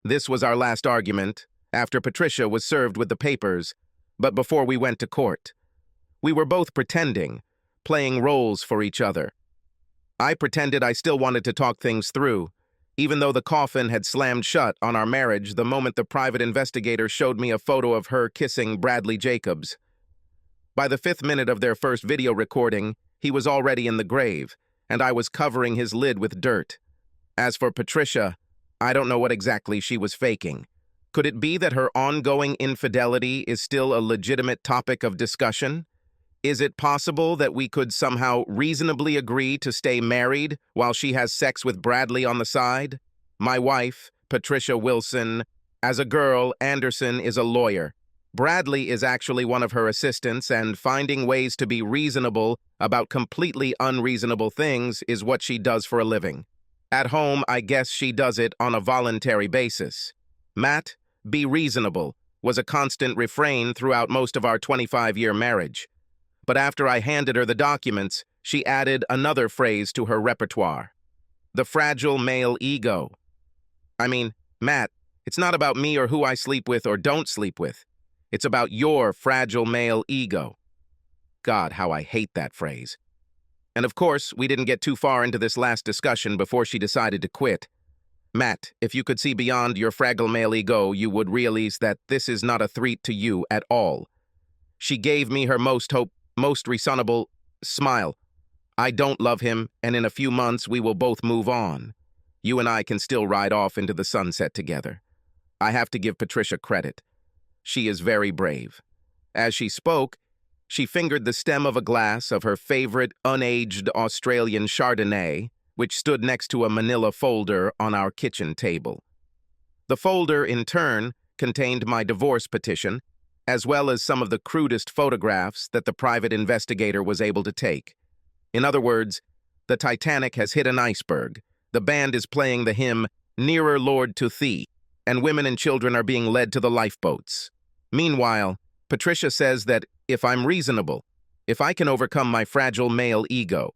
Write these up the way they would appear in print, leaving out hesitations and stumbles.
This was our last argument, after Patricia was served with the papers, but before we went to court. We were both pretending, playing roles for each other. I pretended I still wanted to talk things through, even though the coffin had slammed shut on our marriage the moment the private investigator showed me a photo of her kissing Bradley Jacobs. By the 5th minute of their first video recording, he was already in the grave, and I was covering his lid with dirt. As for Patricia, I don't know what exactly she was faking. Could it be that her ongoing infidelity is still a legitimate topic of discussion? Is it possible that we could somehow reasonably agree to stay married while she has sex with Bradley on the side? My wife, Patricia Wilson, as a girl, Anderson is a lawyer. Bradley is actually one of her assistants, and finding ways to be reasonable about completely unreasonable things is what she does for a living. At home, I guess she does it on a voluntary basis. Matt, be reasonable, was a constant refrain throughout most of our 25-year marriage. But after I handed her the documents, she added another phrase to her repertoire. The fragile male ego. I mean, Matt, it's not about me or who I sleep with or don't sleep with. It's about your fragile male ego. God, how I hate that phrase. And of course, we didn't get too far into this last discussion before she decided to quit. Matt, if you could see beyond your fragile male ego, you would realize that this is not a threat to you at all. She gave me her most reasonable smile. I don't love him, and in a few months we will both move on. You and I can still ride off into the sunset together. I have to give Patricia credit. She is very brave. As she spoke, she fingered the stem of a glass of her favorite unaged Australian Chardonnay, which stood next to a manila folder on our kitchen table. The folder, in turn, contained my divorce petition, as well as some of the crudest photographs that the private investigator was able to take. In other words, the Titanic has hit an iceberg, the band is playing the hymn, Nearer Lord to Thee, and women and children are being led to the lifeboats. Meanwhile, Patricia says that if I'm reasonable, if I can overcome my fragile male ego,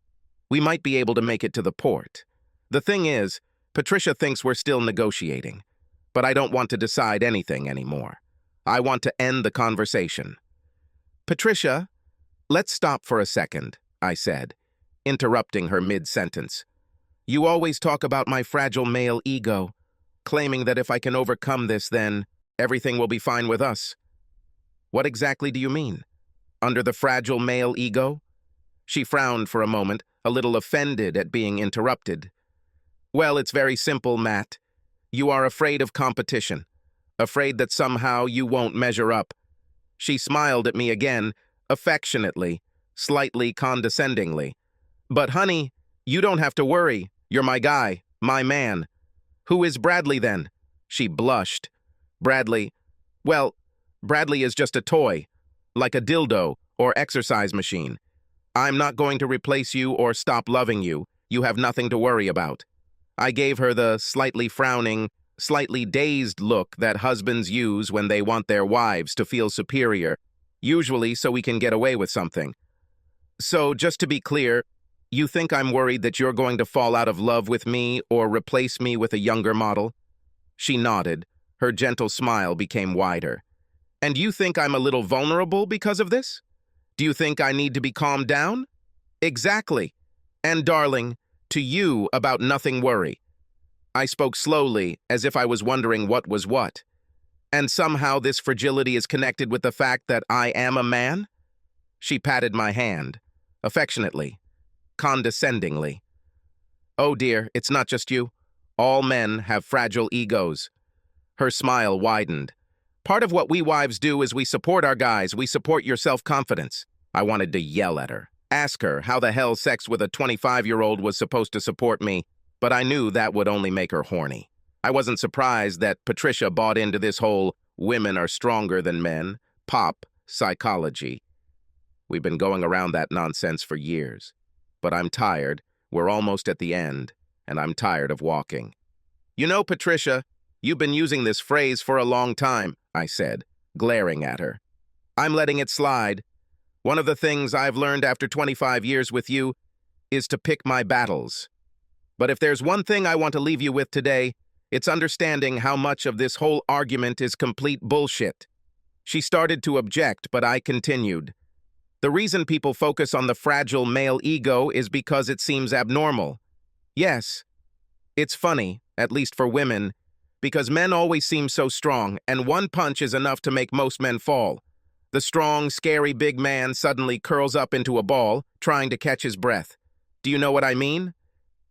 we might be able to make it to the port. The thing is, Patricia thinks we're still negotiating, but I don't want to decide anything anymore. I want to end the conversation. Patricia, let's stop for a second, I said, interrupting her mid-sentence. You always talk about my fragile male ego, claiming that if I can overcome this, then everything will be fine with us. What exactly do you mean? Under the fragile male ego? She frowned for a moment, a little offended at being interrupted. Well, it's very simple, Matt. You are afraid of competition, afraid that somehow you won't measure up. She smiled at me again, affectionately, slightly condescendingly. But honey, you don't have to worry. You're my guy, my man. Who is Bradley then? She blushed. Bradley is just a toy, like a dildo or exercise machine. I'm not going to replace you or stop loving you. You have nothing to worry about. I gave her the slightly frowning, slightly dazed look that husbands use when they want their wives to feel superior, usually so we can get away with something. So, just to be clear, you think I'm worried that you're going to fall out of love with me or replace me with a younger model? She nodded. Her gentle smile became wider. And you think I'm a little vulnerable because of this? Do you think I need to be calmed down? Exactly. And darling, to you about nothing worry. I spoke slowly, as if I was wondering what was what. And somehow this fragility is connected with the fact that I am a man? She patted my hand, affectionately, condescendingly. Oh dear, it's not just you. All men have fragile egos. Her smile widened. Part of what we wives do is we support our guys, we support your self-confidence. I wanted to yell at her, ask her how the hell sex with a 25-year-old was supposed to support me, but I knew that would only make her horny. I wasn't surprised that Patricia bought into this whole women are stronger than men, pop psychology. We've been going around that nonsense for years. But I'm tired, we're almost at the end, and I'm tired of walking. You know, Patricia, you've been using this phrase for a long time, I said, glaring at her. I'm letting it slide. One of the things I've learned after 25 years with you is to pick my battles. But if there's one thing I want to leave you with today, It's understanding how much of this whole argument is complete bullshit. She started to object, but I continued. The reason people focus on the fragile male ego is because it seems abnormal. Yes, it's funny, at least for women, because men always seem so strong, and one punch is enough to make most men fall. The strong, scary big man suddenly curls up into a ball, trying to catch his breath. Do you know what I mean?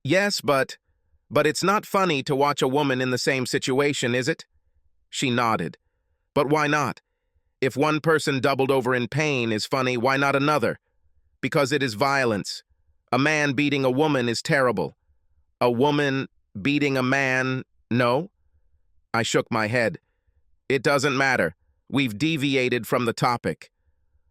Yes, but it's not funny to watch a woman in the same situation, is it? She nodded. But why not? If one person doubled over in pain is funny, why not another? Because it is violence. A man beating a woman is terrible. A woman beating a man, no? I shook my head. It doesn't matter. We've deviated from the topic.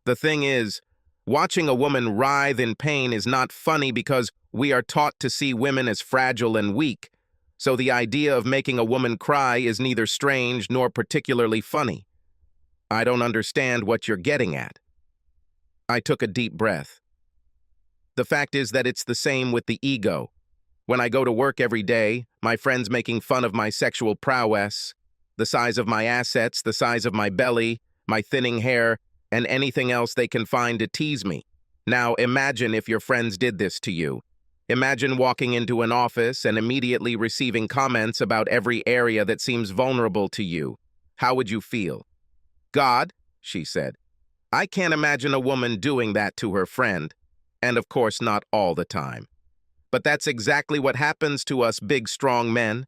The thing is, watching a woman writhe in pain is not funny because we are taught to see women as fragile and weak. So the idea of making a woman cry is neither strange nor particularly funny. I don't understand what you're getting at. I took a deep breath. The fact is that it's the same with the ego. When I go to work every day, my friends making fun of my sexual prowess, the size of my assets, the size of my belly, my thinning hair, and anything else they can find to tease me. Now imagine if your friends did this to you. Imagine walking into an office and immediately receiving comments about every area that seems vulnerable to you. How would you feel? God, she said, I can't imagine a woman doing that to her friend. And of course, not all the time. But that's exactly what happens to us big, strong men.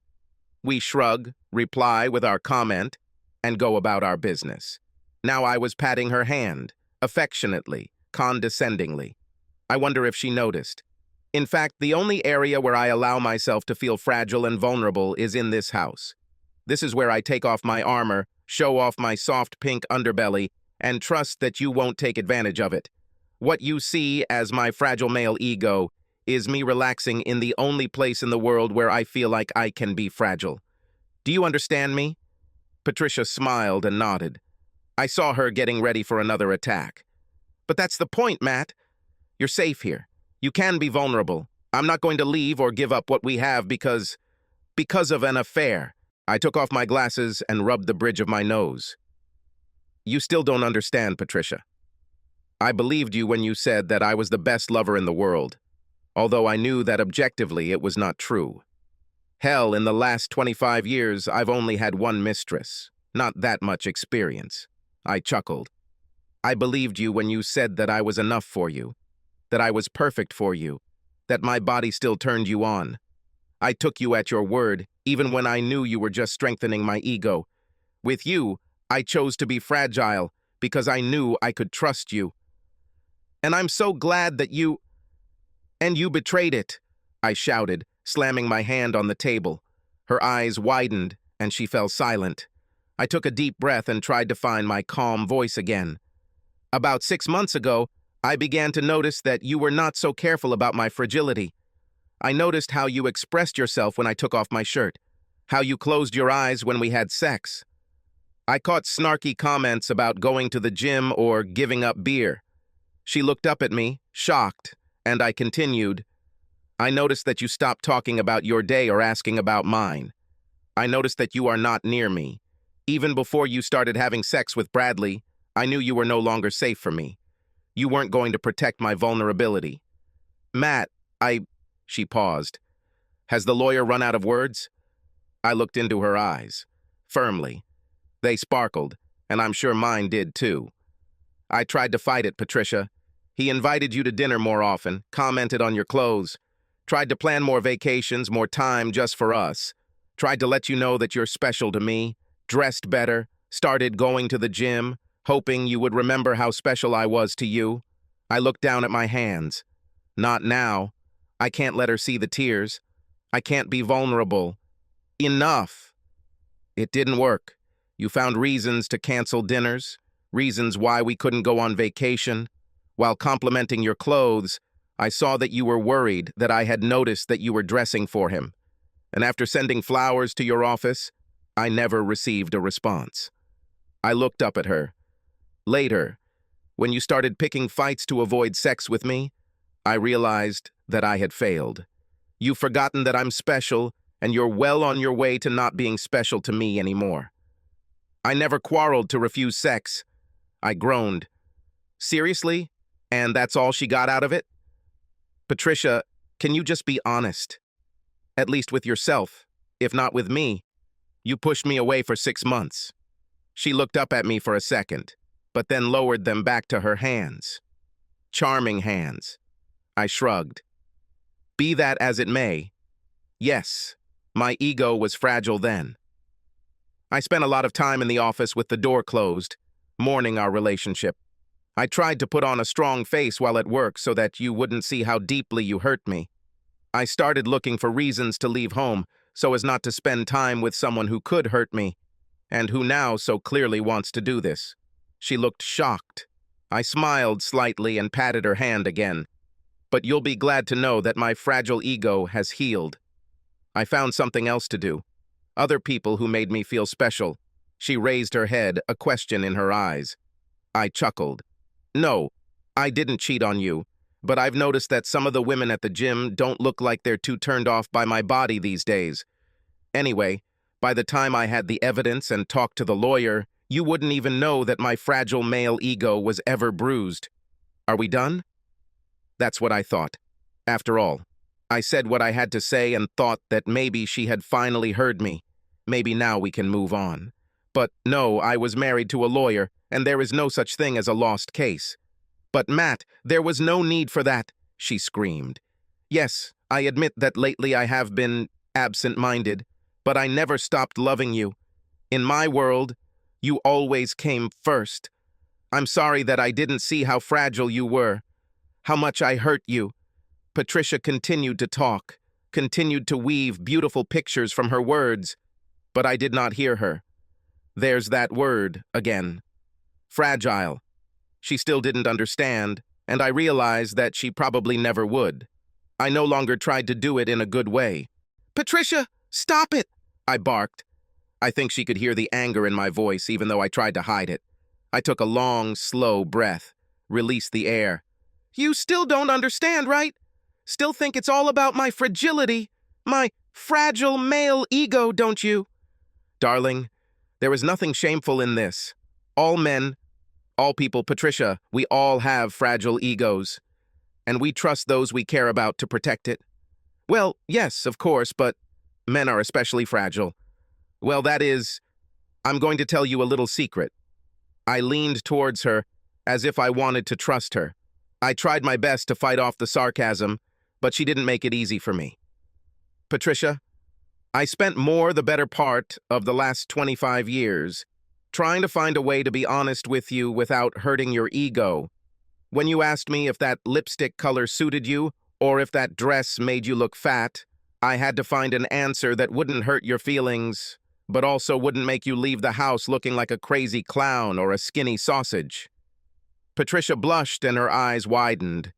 We shrug, reply with our comment, and go about our business. Now I was patting her hand, affectionately, condescendingly. I wonder if she noticed. In fact, the only area where I allow myself to feel fragile and vulnerable is in this house. This is where I take off my armor, show off my soft pink underbelly, and trust that you won't take advantage of it. What you see as my fragile male ego is me relaxing in the only place in the world where I feel like I can be fragile. Do you understand me? Patricia smiled and nodded. I saw her getting ready for another attack. But that's the point, Matt. You're safe here. You can be vulnerable. I'm not going to leave or give up what we have because of an affair. I took off my glasses and rubbed the bridge of my nose. You still don't understand, Patricia. I believed you when you said that I was the best lover in the world, although I knew that objectively it was not true. Hell, in the last 25 years, I've only had one mistress. Not that much experience. I chuckled. I believed you when you said that I was enough for you, that I was perfect for you, that my body still turned you on. I took you at your word, even when I knew you were just strengthening my ego. With you, I chose to be fragile because I knew I could trust you. And I'm so glad that you betrayed it, I shouted, slamming my hand on the table. Her eyes widened, and she fell silent. I took a deep breath and tried to find my calm voice again. About 6 months ago, I began to notice that you were not so careful about my fragility. I noticed how you expressed yourself when I took off my shirt, how you closed your eyes when we had sex. I caught snarky comments about going to the gym or giving up beer. She looked up at me, shocked, and I continued. I noticed that you stopped talking about your day or asking about mine. I noticed that you are not near me. Even before you started having sex with Bradley, I knew you were no longer safe for me. You weren't going to protect my vulnerability. Matt, She paused. Has the lawyer run out of words? I looked into her eyes, firmly. They sparkled, and I'm sure mine did too. I tried to fight it, Patricia. He invited you to dinner more often, commented on your clothes, tried to plan more vacations, more time just for us, tried to let you know that you're special to me, dressed better, started going to the gym, hoping you would remember how special I was to you. I looked down at my hands. Not now. I can't let her see the tears. I can't be vulnerable. Enough. It didn't work. You found reasons to cancel dinners, reasons why we couldn't go on vacation. While complimenting your clothes, I saw that you were worried that I had noticed that you were dressing for him. And after sending flowers to your office, I never received a response. I looked up at her. Later, when you started picking fights to avoid sex with me, I realized that I had failed. You've forgotten that I'm special, and you're well on your way to not being special to me anymore. I never quarreled to refuse sex. I groaned. Seriously? And that's all she got out of it? Patricia, can you just be honest? At least with yourself, if not with me. You pushed me away for 6 months. She looked up at me for a second, but then lowered them back to her hands. Charming hands. I shrugged. Be that as it may, yes, my ego was fragile then. I spent a lot of time in the office with the door closed, mourning our relationship. I tried to put on a strong face while at work so that you wouldn't see how deeply you hurt me. I started looking for reasons to leave home so as not to spend time with someone who could hurt me, and who now so clearly wants to do this. She looked shocked. I smiled slightly and patted her hand again. But you'll be glad to know that my fragile ego has healed. I found something else to do. Other people who made me feel special. She raised her head, a question in her eyes. I chuckled. No, I didn't cheat on you, but I've noticed that some of the women at the gym don't look like they're too turned off by my body these days. Anyway, by the time I had the evidence and talked to the lawyer, you wouldn't even know that my fragile male ego was ever bruised. Are we done? That's what I thought. After all, I said what I had to say and thought that maybe she had finally heard me. Maybe now we can move on. But no, I was married to a lawyer, and there is no such thing as a lost case. But Matt, there was no need for that, she screamed. Yes, I admit that lately I have been absent-minded, but I never stopped loving you. In my world, you always came first. I'm sorry that I didn't see how fragile you were, how much I hurt you. Patricia continued to talk, continued to weave beautiful pictures from her words, but I did not hear her. There's that word again. Fragile. She still didn't understand, and I realized that she probably never would. I no longer tried to do it in a good way. Patricia, stop it! I barked. I think she could hear the anger in my voice, even though I tried to hide it. I took a long, slow breath, released the air. You still don't understand, right? Still think it's all about my fragility, my fragile male ego, don't you? Darling, there is nothing shameful in this. All men, all people, Patricia, we all have fragile egos, and we trust those we care about to protect it. Well, yes, of course, but men are especially fragile. Well, that is, I'm going to tell you a little secret. I leaned towards her as if I wanted to trust her. I tried my best to fight off the sarcasm, but she didn't make it easy for me. Patricia, I spent the better part of the last 25 years trying to find a way to be honest with you without hurting your ego. When you asked me if that lipstick color suited you or if that dress made you look fat, I had to find an answer that wouldn't hurt your feelings, but also wouldn't make you leave the house looking like a crazy clown or a skinny sausage. Patricia blushed and her eyes widened.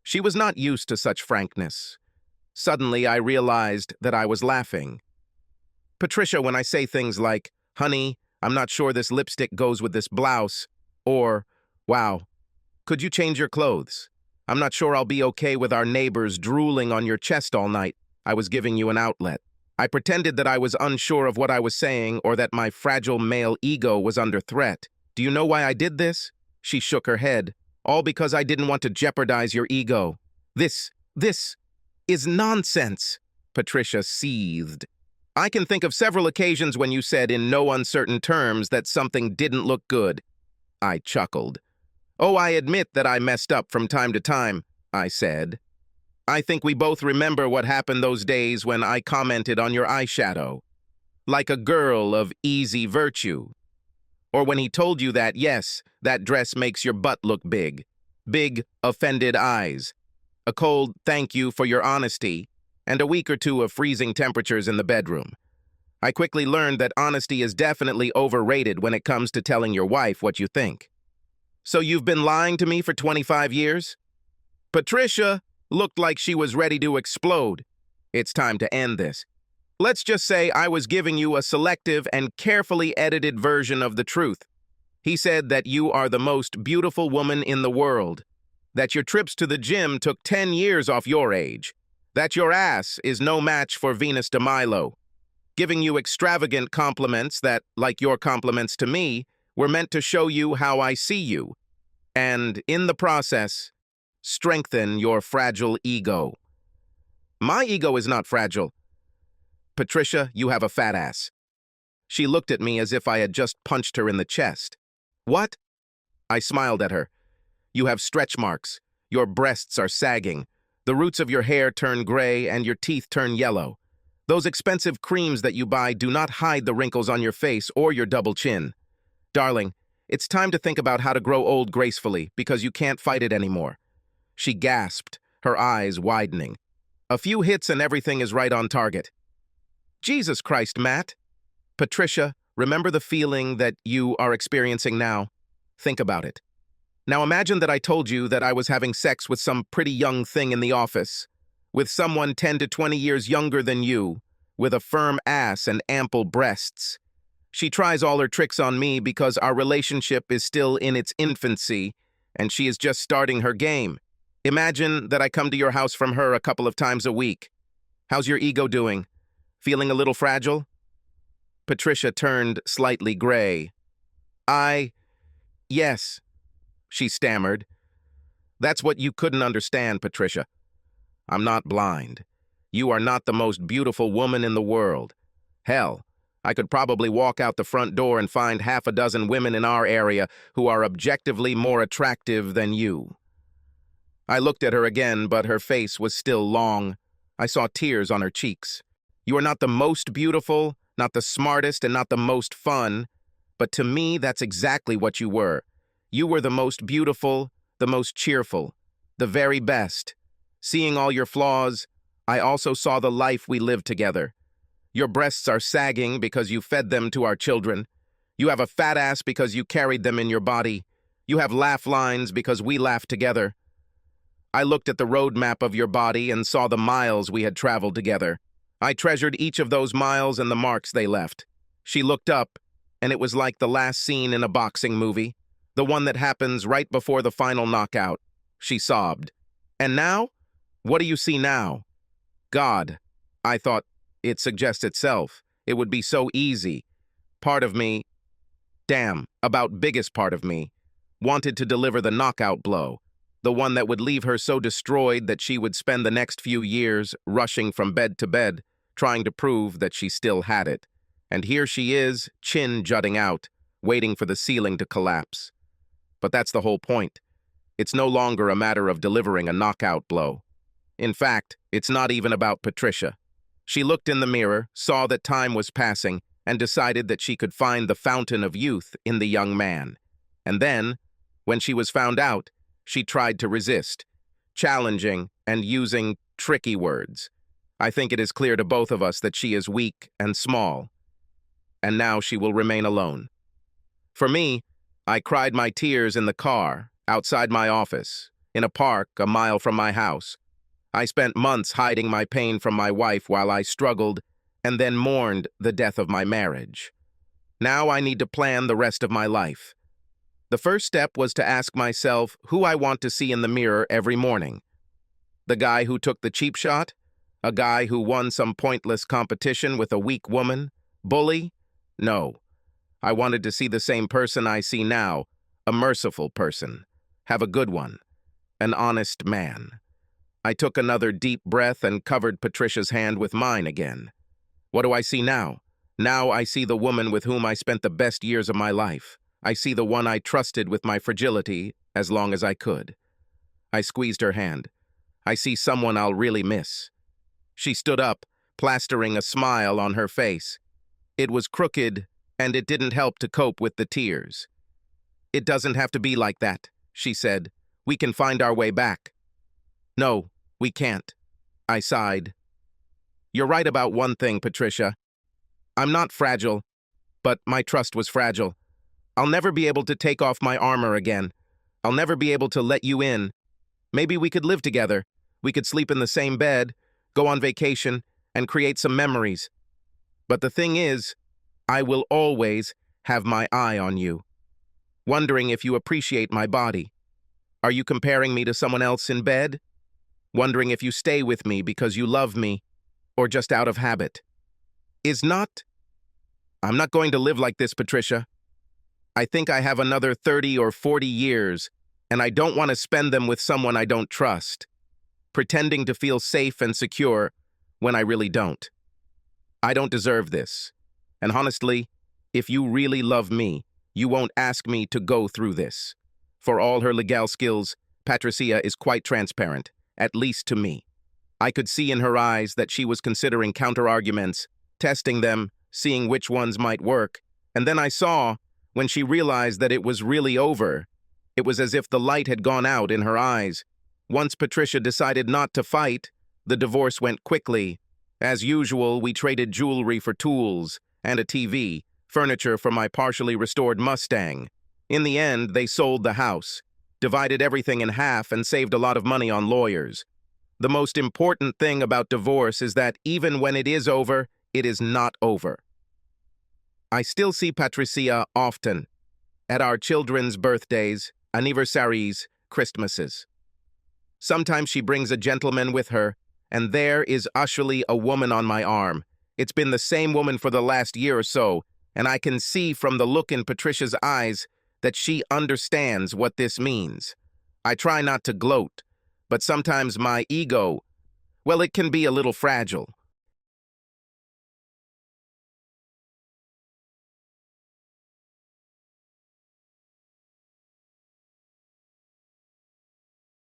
She was not used to such frankness. Suddenly, I realized that I was laughing. Patricia, when I say things like, honey, I'm not sure this lipstick goes with this blouse, or, wow, could you change your clothes? I'm not sure I'll be okay with our neighbors drooling on your chest all night. I was giving you an outlet. I pretended that I was unsure of what I was saying or that my fragile male ego was under threat. Do you know why I did this? She shook her head. All because I didn't want to jeopardize your ego. This is nonsense, Patricia seethed. I can think of several occasions when you said in no uncertain terms that something didn't look good. I chuckled. Oh, I admit that I messed up from time to time, I said. I think we both remember what happened those days when I commented on your eyeshadow. Like a girl of easy virtue. Or when he told you that, yes, that dress makes your butt look big. Big, offended eyes. A cold thank you for your honesty, and a week or two of freezing temperatures in the bedroom. I quickly learned that honesty is definitely overrated when it comes to telling your wife what you think. So you've been lying to me for 25 years? Patricia looked like she was ready to explode. It's time to end this. Let's just say I was giving you a selective and carefully edited version of the truth. He said that you are the most beautiful woman in the world, that your trips to the gym took 10 years off your age, That your ass is no match for Venus de Milo, giving you extravagant compliments that, like your compliments to me, were meant to show you how I see you, and, in the process, strengthen your fragile ego. My ego is not fragile. Patricia, you have a fat ass. She looked at me as if I had just punched her in the chest. What? I smiled at her. You have stretch marks. Your breasts are sagging. The roots of your hair turn gray and your teeth turn yellow. Those expensive creams that you buy do not hide the wrinkles on your face or your double chin. Darling, it's time to think about how to grow old gracefully because you can't fight it anymore. She gasped, her eyes widening. A few hits and everything is right on target. Jesus Christ, Matt. Patricia, remember the feeling that you are experiencing now? Think about it. Now imagine that I told you that I was having sex with some pretty young thing in the office, with someone 10 to 20 years younger than you, with a firm ass and ample breasts. She tries all her tricks on me because our relationship is still in its infancy, and she is just starting her game. Imagine that I come to your house from her a couple of times a week. How's your ego doing? Feeling a little fragile? Patricia turned slightly gray. Yes, she stammered. That's what you couldn't understand, Patricia. I'm not blind. You are not the most beautiful woman in the world. Hell, I could probably walk out the front door and find half a dozen women in our area who are objectively more attractive than you. I looked at her again, but her face was still long. I saw tears on her cheeks. You are not the most beautiful, not the smartest, and not the most fun, but to me, that's exactly what you were. You were the most beautiful, the most cheerful, the very best. Seeing all your flaws, I also saw the life we lived together. Your breasts are sagging because you fed them to our children. You have a fat ass because you carried them in your body. You have laugh lines because we laughed together. I looked at the road map of your body and saw the miles we had traveled together. I treasured each of those miles and the marks they left. She looked up, and it was like the last scene in a boxing movie, the one that happens right before the final knockout. She sobbed. And now? What do you see now? God. I thought, it suggests itself. It would be so easy. Part of me, about biggest part of me, wanted to deliver the knockout blow, the one that would leave her so destroyed that she would spend the next few years rushing from bed to bed, trying to prove that she still had it. And here she is, chin jutting out, waiting for the ceiling to collapse. But that's the whole point. It's no longer a matter of delivering a knockout blow. In fact, it's not even about Patricia. She looked in the mirror, saw that time was passing, and decided that she could find the fountain of youth in the young man. And then, when she was found out, she tried to resist, challenging and using tricky words. I think it is clear to both of us that she is weak and small. And now she will remain alone. For me, I cried my tears in the car, outside my office, in a park a mile from my house. I spent months hiding my pain from my wife while I struggled and then mourned the death of my marriage. Now I need to plan the rest of my life. The first step was to ask myself who I want to see in the mirror every morning. The guy who took the cheap shot? A guy who won some pointless competition with a weak woman? Bully? No. I wanted to see the same person I see now, a merciful person. Have a good one. An honest man. I took another deep breath and covered Patricia's hand with mine again. What do I see now? Now I see the woman with whom I spent the best years of my life. I see the one I trusted with my fragility as long as I could. I squeezed her hand. I see someone I'll really miss. She stood up, plastering a smile on her face. It was crooked, and it didn't help to cope with the tears. It doesn't have to be like that, she said. We can find our way back. No, we can't. I sighed. You're right about one thing, Patricia. I'm not fragile, but my trust was fragile. I'll never be able to take off my armor again. I'll never be able to let you in. Maybe we could live together. We could sleep in the same bed, go on vacation, and create some memories. But the thing is, I will always have my eye on you, wondering if you appreciate my body. Are you comparing me to someone else in bed? wondering if you stay with me because you love me or just out of habit. I'm not going to live like this, Patricia. I think I have another 30 or 40 years, and I don't want to spend them with someone I don't trust, pretending to feel safe and secure when I really don't. I don't deserve this. And honestly, if you really love me, you won't ask me to go through this. For all her legal skills, Patricia is quite transparent, at least to me. I could see in her eyes that she was considering counter-arguments, testing them, seeing which ones might work, and then I saw, when she realized that it was really over, it was as if the light had gone out in her eyes. Once Patricia decided not to fight, the divorce went quickly. As usual, we traded jewelry for tools, and a TV, furniture for my partially restored Mustang. In the end, they sold the house, divided everything in half, and saved a lot of money on lawyers. The most important thing about divorce is that even when it is over, it is not over. I still see Patricia often, at our children's birthdays, anniversaries, Christmases. Sometimes she brings a gentleman with her, and there is usually a woman on my arm. It's been the same woman for the last year or so, and I can see from the look in Patricia's eyes that she understands what this means. I try not to gloat, but sometimes my ego, well, it can be a little fragile.